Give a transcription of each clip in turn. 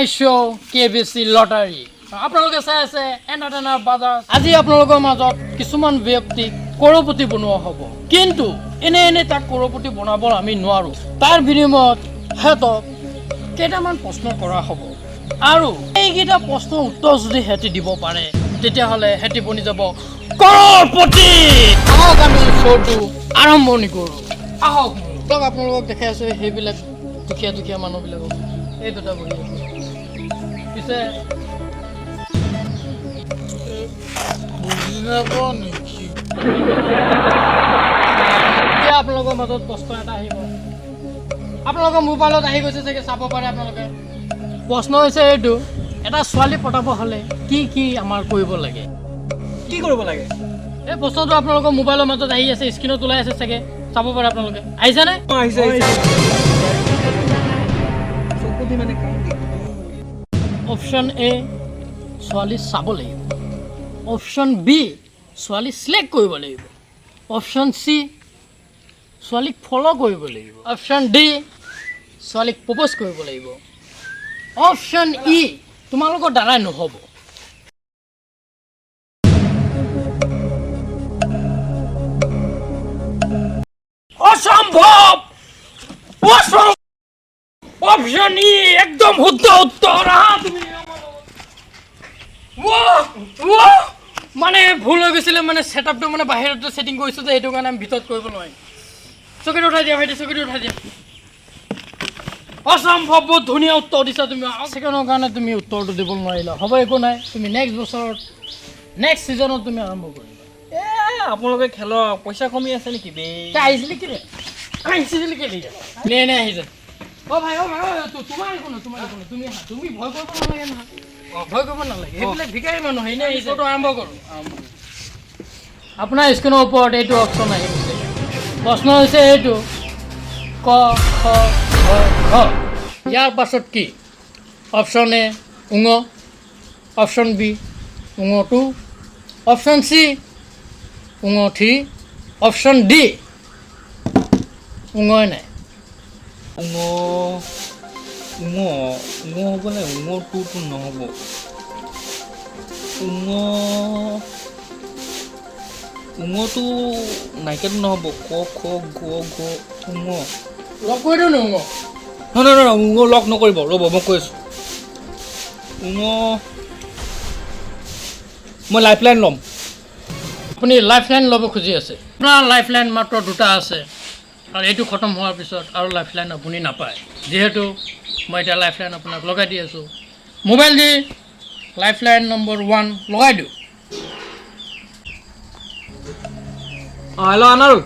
my show KBC lottery. আপোনালোকে চাই আছে এণ্টাৰটেইনাৰ বাজাৰ। আজি আপোনালোকৰ মাজত কিছুমান ব্যক্তি কৰপতি বনোৱা হ'ব, কিন্তু এনে তাক কৰপতি বনাব আমি নোৱাৰোঁ। তাৰ বিনিময়ত হেতক কেইটামান প্ৰশ্ন কৰা হ'ব, আৰু এইকেইটা প্ৰশ্নৰ উত্তৰ যদি হেতি দিব পাৰে তেতিয়াহ'লে হেতি বনি যাব কৰপতি। আহক আমি শ্ব'টো আৰম্ভণি কৰোঁ। আহক আপোনালোকক দেখাই আছোঁ সেইবিলাক দুখীয়া মানুহবিলাকক। এই দুটা বহি আছে পিছে এতিয়া আপোনালোকৰ মাজত প্ৰশ্ন এটা আহিব। আপোনালোকৰ মোবাইলত আহি গৈছে চাগে, চাব পাৰে আপোনালোকে। প্ৰশ্ন হৈছে এইটো, এটা ছোৱালী পটাব হ'লে কি আমাৰ কৰিব লাগে? কি কৰিব লাগে? এই প্ৰশ্নটো আপোনালোকৰ মোবাইলৰ মাজত আহি আছে, স্ক্ৰীণত ওলাই আছে চাগে, চাব পাৰে আপোনালোকে। আহিছেনে? অপশ্যন এ, ছোৱালী চাব লাগিব। অপশ্যন বি, ছোৱালী চিলেক্ট কৰিব লাগিব। অপশ্যন চি, ছোৱালীক ফ'ল' কৰিব লাগিব। অপশ্যন ডি, ছোৱালীক প্ৰপ'জ কৰিব লাগিব। অপশ্যন ই, তোমালোকৰ দ্বাৰাই নহ'ব। অসম্ভৱ! অপশ্যন ই একদম শুদ্ধ উত্তৰ। মানে ভুল হৈ গৈছিলে, মানে ছেটআপটো মানে বাহিৰতে ছেটিং কৰিছোঁ যে, সেইটো কাৰণে আমি ভিতৰত কৰিব নোৱাৰিম। চকীটো উঠাই দিয়া ভাইটি, চকীটো উঠাই দিয়া। অসম্ভৱ! বহুত ধুনীয়া উত্তৰ দিছা তুমি। ছেকেণ্ডৰ কাৰণে তুমি উত্তৰটো দিব নোৱাৰিলা, হ'ব, একো নাই। তুমি নেক্সট বছৰত নেক্সট ছিজনত তুমি আৰম্ভ কৰিবা। আপোনালোকে খেলৰ পইচা কমি আছে নেকি বে? আহিছিলি কি আহিছিলি কি নে আহিছে? অ' ভাই তোমাৰ একো নহয়, তুমি ভয় কৰিব নালাগে নহয়। ভয় কৰিব নালাগে, সেইবিলাক ভিকাৰী মানুহ এনে আহিছে। আৰম্ভ কৰোঁ। আপোনাৰ স্ক্ৰীণৰ ওপৰত এইটো অপশ্যন আহি গৈছে। প্ৰশ্ন হৈছে এইটো, ক খ ঘ। ইয়াৰ পাছত কি? অপশ্যন এ উঙ, অপশ্যন বি উঙ 2, অপশ্যন চি উঙ 3, অপশ্যন ডি উঙই নাই। উঙ হ'ব নে? উঙ 2টো নহ'ব। উঙটো নাইকিয়াটো নহ'ব। ক খ গ ঘ উঙ লগ কৰি দিওঁ নি উঙ? নহয়, উঙ লগ নকৰিব, ৰ'ব মই কৈ আছোঁ। উঙ মই লাইফ লাইন ল'ম। আপুনি লাইফ লাইন ল'ব খুজি আছে? আপোনাৰ লাইফ লাইন মাত্ৰ দুটা আছে, আৰু এইটো খতম হোৱাৰ পিছত আৰু লাইফ লাইন আপুনি নাপায়। যিহেতু মই এতিয়া লাইফ লাইন আপোনাক লগাই দি আছোঁ। মোবাইল দি লাইফ লাইন নম্বৰ 1 লগাই দিওঁ। হেল্ল' আনাৰু।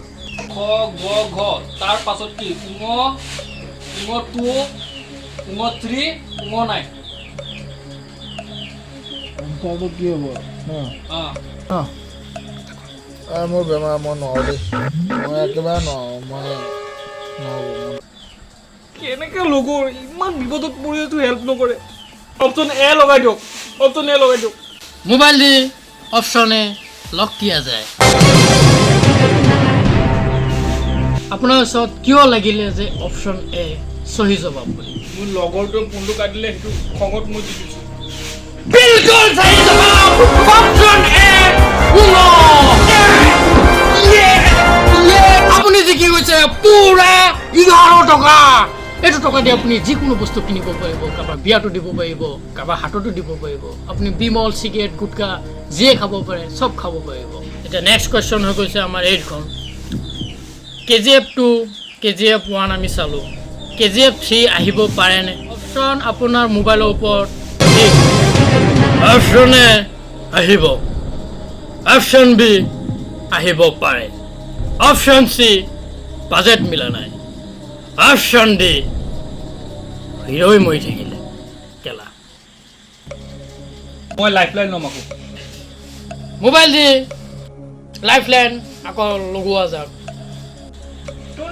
খ গ ঘ, তাৰ পাছত কি? উঙ 2, উঙ 3, উঙ 9। এনচাৰটো কি হ'ব? মোৰ বেমাৰ, মই নোৱাৰোঁ দেই। মই একেবাৰে নোৱাৰোঁ, মই নহ'ব। কেনেকৈ লগৰ ইমান বিপদত পৰি আছোঁ, হেল্প নকৰে। অপশ্যন এ লগাই দিয়ক, অপশ্যন এ লগাই দিয়ক। মোবাইল দি অপশ্যন এ লক দিয়া যায়। আপোনাৰ ওচৰত কিয় লাগিলে যে অপশ্যন এ চহী জবাব বুলি? মোৰ লগৰটোৱে ফোনটো কাটিলে, সেইটো খঙত মই দি দিছোঁ। বিলকুল সহি জবাব, অপশ্যন এ উঙ। আপুনি জিকি গৈছে পুৰা 11 টকা। এইটো টকা দি আপুনি যিকোনো বস্তু কিনিব পাৰিব, কাৰোবাৰ বিয়াটো দিব পাৰিব, কাৰোবাৰ হাততো দিব পাৰিব। আপুনি বিমল, চিগাৰেট, গুটকা যিয়ে খাব পাৰে চব খাব পাৰিব। এতিয়া নেক্সট কুৱেশ্যন হৈ গৈছে আমাৰ এইখন। KGF 2, KGF 1 আমি চালোঁ, KGF 3 আহিব পাৰেনে? অপশ্যন আপোনাৰ মোবাইলৰ ওপৰত। অপশ্যন এ আহিব, অপশ্যন বি আহিব পাৰে, অপশ্যন চি বাজেট মিলা নাই, অপশ্যন ডি হিৰ'ই মৰি থাকিলে কেলা। মই লাইফ লাইন ল'ম আকৌ। মোবাইল দি লাইফ লাইন আকৌ লগোৱা যাওক। তোৰ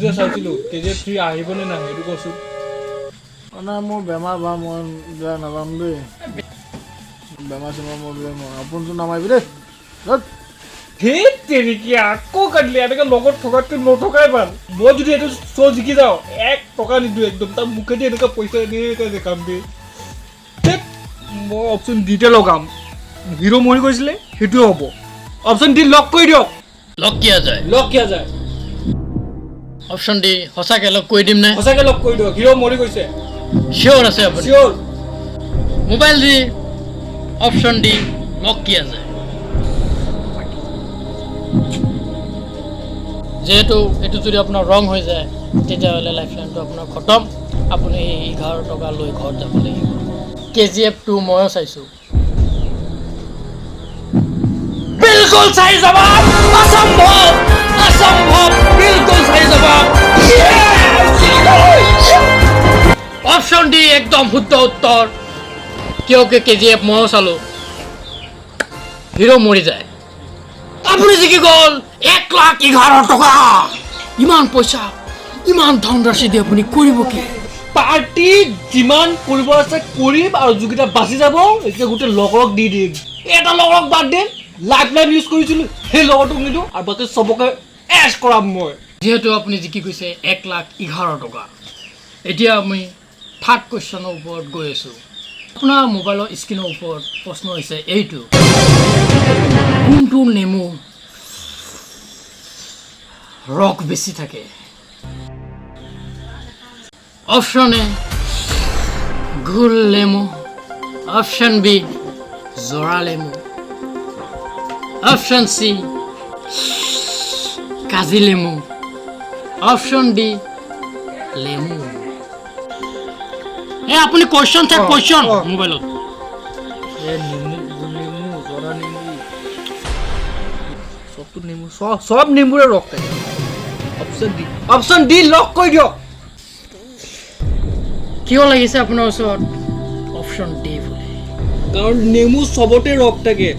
যে চাইছিলোঁ, KGF 3 আহিবনে নাই সেইটো কৈছোঁ। মানে মোৰ বেমাৰ বা মই বেয়া নাজানো দেই। বেমাৰ চেমাৰ মই বেয়া, আপোনটো নামাৰিবি দেই। সেই তেৰিকি আকৌ কাটিলে এনেকৈ লগত থকাতকৈ নথকাই ভাল মই যদি এইটো শ্ব' জিকি যাওঁ 1 টকা নিদিওঁ একদম তাৰ মুখেদি এনেকুৱা পইচা এনেকৈ দেখাম দে মই অপশ্যন ডিতে লগাম হিৰো মৰি গৈছিলে সেইটোৱে হ'ব অপশ্যন ডি লক কৰি দিয়ক লক কিয়া যায় লক কিয়া যায় অপশ্যন ডি সঁচাকৈ লক কৰি দিম নে সঁচাকৈ লক কৰি দিয়ক হিৰো মৰি গৈছে চিয়'ৰ আছে আপুনি চিয়'ৰ মোবাইল দি অপশ্যন ডি লক কিয়া যায় যিহেতু এইটো যদি আপোনাৰ ৰং হৈ যায় তেতিয়াহ'লে লাইফ লাইনটো আপোনাৰ খতম আপুনি এই 11 টকা লৈ ঘৰত যাব লাগিব KGF 2 ময়ো চাইছোঁ বিলকুল চাই যাবা অসম্ভৱ অসম্ভৱ বিলকুল চাই যাবা অপশ্যন ডি একদম শুদ্ধ উত্তৰ কিয়কি KGF ময়ো চালোঁ হিৰো মৰি যায় আপুনি জিকি গ'ল 1,11,000 টকা ইমান পইচা ইমান ধনৰাশি দি আপুনি কৰিব কি পাৰ্টি যিমান কৰিব আছে কৰিম আৰু যিকেইটা বাচি যাব এতিয়া গোটেই লগৰক দি দিম এটা লগৰক বাদ দিম লাইফ লাইন ইউজ কৰিছিলোঁ সেই লগৰটোক নিদিওঁ আৰু বাকী চবকে এছ কৰাম মই যিহেতু আপুনি জিকি গৈছে 1,11,000 টকা এতিয়া আমি থাৰ্ড কুৱেশ্যনৰ ওপৰত গৈ আছোঁ আপোনাৰ মোবাইলৰ স্ক্ৰীনৰ ওপৰত প্ৰশ্ন হৈছে এইটো কোনটো নেমু ৰস বেছি থাকে অপশ্যন এ গোল নেমু অপশ্যন বি জৰা নেমু অপশ্যন চি কাজি নেমু অপশ্যন ডি লেমু আপুনি কুৱেশ্যন চাই কুৱেশ্যন মোবাইলত নেমু জৰা নেমু চবটো নেমু চব নেমুৰে ৰস থাকে অপশ্যন ডি লক কৰি দিয়ক কিয় লাগিছে আপোনাৰ ওচৰত অপশ্যন ডি বুলি কাৰণ নেমু চবতে ৰস থাকে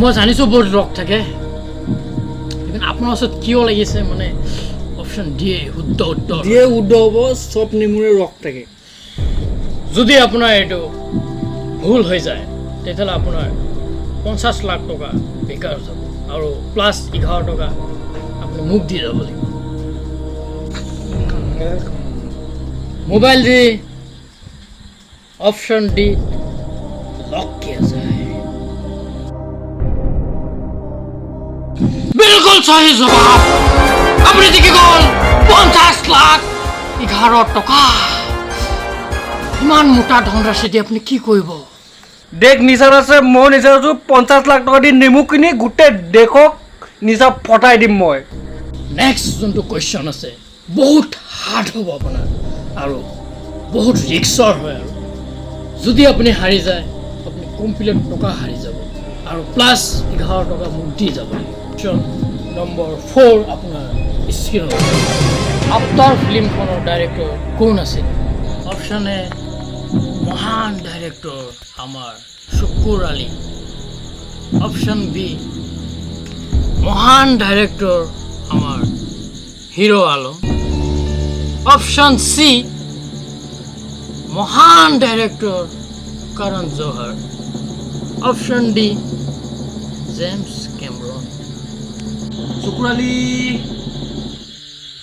মই জানিছোঁ বহুত ৰস থাকে কিন্তু আপোনাৰ ওচৰত কিয় লাগিছে মানে অপশ্যন দিয়ে শুদ্ধ উত্তৰ দিয়ে শুদ্ধ হ'ব চব নেমুৰে ৰস থাকে যদি আপোনাৰ এইটো ভুল হৈ যায় তেতিয়াহ'লে আপোনাৰ 50 লাখ টকা বেকাৰ যাব আৰু প্লাছ 11 টকা আপুনি মোক দি যাব লাগিব মোবাইল দি অপশ্যন ডি লক কিয়া যায় বিলকুল সহি জবাব আপুনি জিকি গ'ল 50 লাখ 11 টকা ইমান মোটা ধনৰাশি দি আপুনি কি কৰিব দেশ নিচাত আছে মই নিচাত আছোঁ 50 লাখ টকা দি নেমু কিনি গোটেই দেশক নিচা ফটাই দিম মই নেক্সট যোনটো কুৱেশ্যন আছে বহুত হাৰ্ড হ'ব আপোনাৰ আৰু বহুত ৰিক্সৰ হয় আৰু যদি আপুনি হাৰি যায় আপুনি কমপ্লিট টকা হাৰি যাব আৰু প্লাছ 11 টকা মোক দি যাব অপশ্যন নম্বৰ 4 আপোনাৰ স্ক্ৰীনত আফটাৰ ফিল্মখনৰ ডাইৰেক্টৰ কোন আছিল অপশ্যন এ মহান ডাইৰেক্টৰ আমাৰ শুকুৰ আলী অপশ্যন বি মহান ডাইৰেক্টৰ আমাৰ হিৰো আলম অপশ্যন সি মহান director Karan Johar option D James Cameron Shukur Ali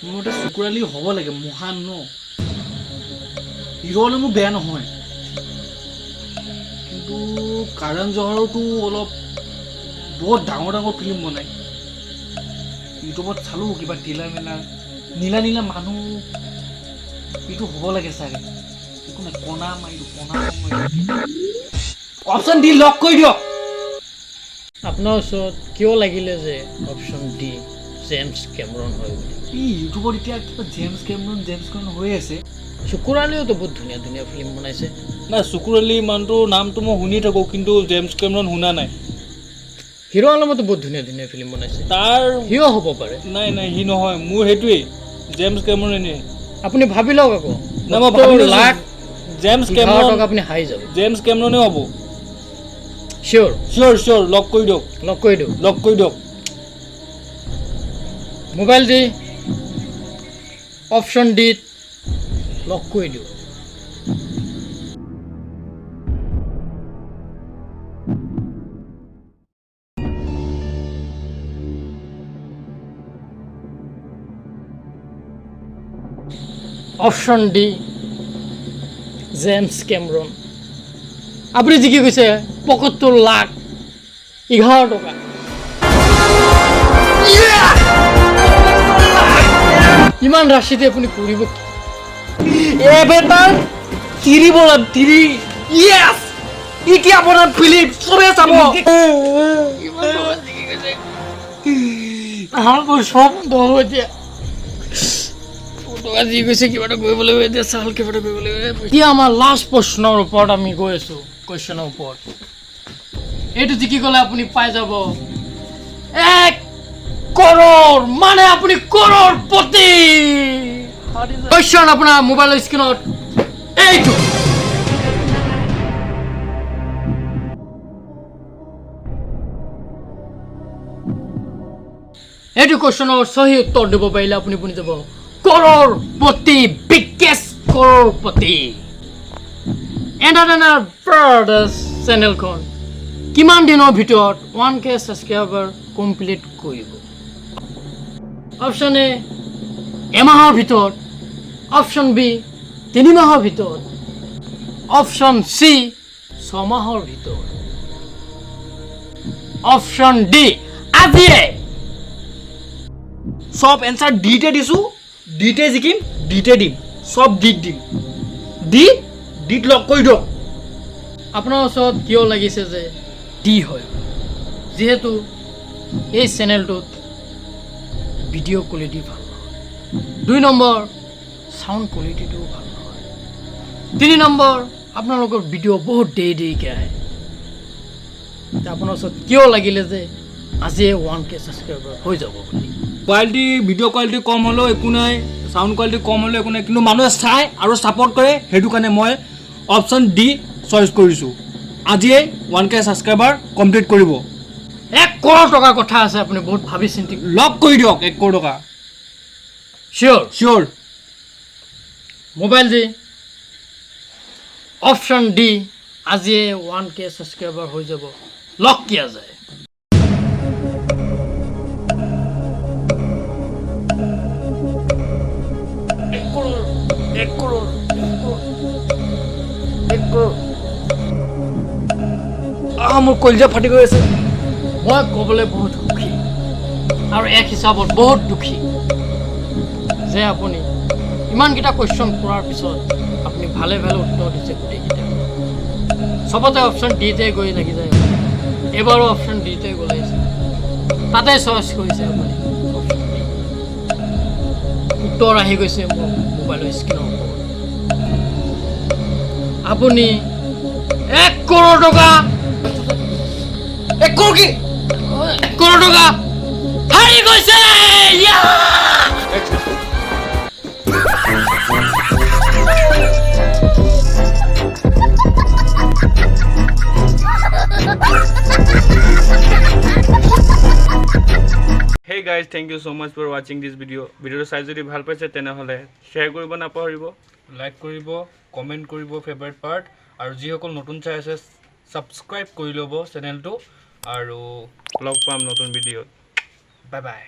মোৰ মতে শুকুৰ আলী হ'ব লাগে মহান ন হিৰো আলমো বেয়া নহয় কিন্তু কৰণ জোহৰতো অলপ বহুত ডাঙৰ ডাঙৰ ফিল্ম বনায় ইউটিউবত চালোঁ কিবা টিলাৰ মেলাৰ নীলা নীলা মানুহ এইটো হ'ব লাগে চাগে একো নাই কণা মাৰিলোঁ অপশ্যন ডি লক কৰি দিয়ক আপোনাৰ ওচৰত কিয় লাগিলে যে অপশ্যন ডি জেমছ কেমেৰন হয় বুলি ইউটিউবত এতিয়া কিবা জেমছ কেমেৰন হৈ আছে শুকুৰ আলীওতো বহুত ধুনীয়া ধুনীয়া ফিল্ম বনাইছে নাই শুকুৰ আলী মানুহটোৰ নামটো মই শুনি থাকোঁ কিন্তু জেমছ কেমেৰন শুনা নাই হিৰো আলমতো বহুত ধুনীয়া ধুনীয়া ফিল্ম বনাইছে তাৰ হিৰো হ'ব পাৰে নাই সি নহয় মোৰ সেইটোৱেই জেমছ কেমেৰনে আপুনি ভাবি লওক আকৌ নাই মই ভাবি লৈছোঁ। লাখ জেমছ 11 কেমেৰন টকা আপুনি হাৰি যাব জেমছ কেমেৰনে হ'ব চিয়'ৰ চিয়'ৰ লক কৰি দিয়ক লক কৰি দিওঁ লক কৰি দিয়ক মোবাইল দি অপশ্যন ডিত লক কৰি দিওঁ অপশ্যন ডি জেমছ কেমৰন আপুনি জিকি গৈছে ৭৫,11,০০০ টকা ইমান ৰাশিতে আপুনি কৰিব কি এবেটাৰ তিৰি বলাম তিৰি ইয়েছ এতিয়া আপোনাৰ ফিলিম চবে চাব মোৰ চব দহ এতিয়া টকা যি গৈছে কিবা এটা কৰিব লাগিব এতিয়া চাউল কিবা এটা কৰিব লাগিব এতিয়া আমাৰ লাষ্ট প্ৰশ্নৰ ওপৰত আমি গৈ আছোঁ কুৱেশ্যনৰ ওপৰত এইটো জিকি গ'লে আপুনি পাই যাব 1,০০,০০,০০০ মানে আপুনি কৰ'ৰপতি কুৱেশ্যন আপোনাৰ মোবাইলৰ স্ক্ৰীণত এইটো এইটো কুৱেশ্যনৰ সহি উত্তৰ দিব পাৰিলে আপুনি বনি যাব কৰ'ৰপতি বিগেষ্ট কৰ'ৰপতি এণ্টাৰটেইনাৰ ব্ৰাদাৰ্ছ চেনেলখন কিমান দিনৰ ভিতৰত 1K ছাবস্ক্ৰাইবাৰ কমপ্লিট কৰিব অপশ্যন এ এমাহৰ ভিতৰত অপশ্যন বি 3 মাহৰ ভিতৰত অপশ্যন চি 6 মাহৰ ভিতৰত অপশ্যন ডি আজিয়ে সব এনসার ডিতে দিছো ডিতে জিকিম ডিতে দিম সব ডিত দিম ডিত লক কৰি দিয়ক আপোনাৰ ওচৰত কিয় লাগিছে যে ডি হয় যিহেতু এই চেনেলটোত ভিডিঅ' কোৱালিটি ভাল নহয় 2 নম্বৰ সাউণ্ড কোৱালিটিটো ভাল নহয় 3 নম্বৰ আপোনালোকৰ ভিডিঅ' বহুত দেৰিকৈ আহে আপোনাৰ ওচৰত কিয় লাগিলে যে আজিয়ে 1K ছাবস্ক্ৰাইবাৰ হৈ যাব বুলি কোৱালিটি ভিডিঅ' কোৱালিটি কম হ'লেও একো নাই সাউণ্ড কোৱালিটি কম হ'লেও একো নাই কিন্তু মানুহে চাই আৰু ছাপোৰ্ট কৰে সেইটো কাৰণে মই অপশ্যন ডি চইচ কৰিছোঁ আজিয়ে 1K ছাবস্ক্ৰাইবাৰ কমপ্লিট কৰিব 1 কৰোৰ টকাৰ কথা আছে আপুনি বহুত ভাবি চিন্তি লক কৰি দিয়ক 1 কৰোৰ টকা চিয়'ৰ মোবাইল দি অপশ্যন ডি আজিয়ে 1K ছাবস্ক্ৰাইবাৰ হৈ যাব লক কিয়া যায় মোৰ কলিজা ফাটি গৈ আছে মই ক'বলৈ বহুত সুখী আৰু এক হিচাপত বহুত দুখী যে আপুনি ইমানকেইটা কুৱেশ্যন কৰাৰ পিছত আপুনি ভালে উত্তৰ দিছে গোটেইকেইটা চবতে অপশ্যন ডিতে গৈ লাগি যায় এইবাৰো অপশ্যন ডিতে গ'লাইছে তাতে চইচ কৰিছে আপুনি অপশ্যন ডি উত্তৰ আহি গৈছে মোৰ মোবাইলৰ স্ক্ৰীণৰ ওপৰত আপুনি 1 কৰোৰ টকা 1 কৰোৰ কি 1 কৰোৰ টকা হাৰি গৈছে Hey guys, thank you so much for watching this video. Video চাই যদি ভাল পাইছে তেনেহলে শ্বেয়াৰ কৰিব নাপাহৰিব, লাইক কৰিব, কমেন্ট কৰিব ফেভাৰিট পাৰ্ট আৰু যিসকল নতুন চাই আছে সাবস্ক্ৰাইব কৰি ল'ব চেনেলটো আৰু লগ পাম নতুন ভিডিঅ'ত। Bye bye.